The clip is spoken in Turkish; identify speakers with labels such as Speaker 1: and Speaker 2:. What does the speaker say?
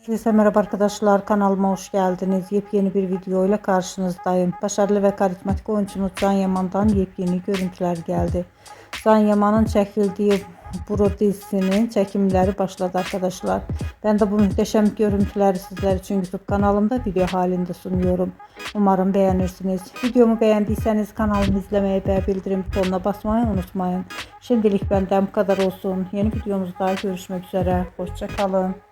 Speaker 1: Herkese merhaba arkadaşlar, kanalıma hoş geldiniz. Yepyeni bir video ile karşınızdayım. Başarılı ve karizmatik oyuncumuz Can Yaman'dan yepyeni görüntüler geldi. Can Yaman'ın çekildiği Bro dizisinin çekimleri başladı arkadaşlar. Ben de bu muhteşem görüntüleri sizler için YouTube kanalımda video halinde sunuyorum. Umarım beğenirsiniz. Videomu beğendiyseniz kanalımı izlemeyi ve bildirim butonuna basmayı unutmayın. Şimdilik benden bu kadar olsun. Yeni videomuzda görüşmek üzere. Hoşça kalın.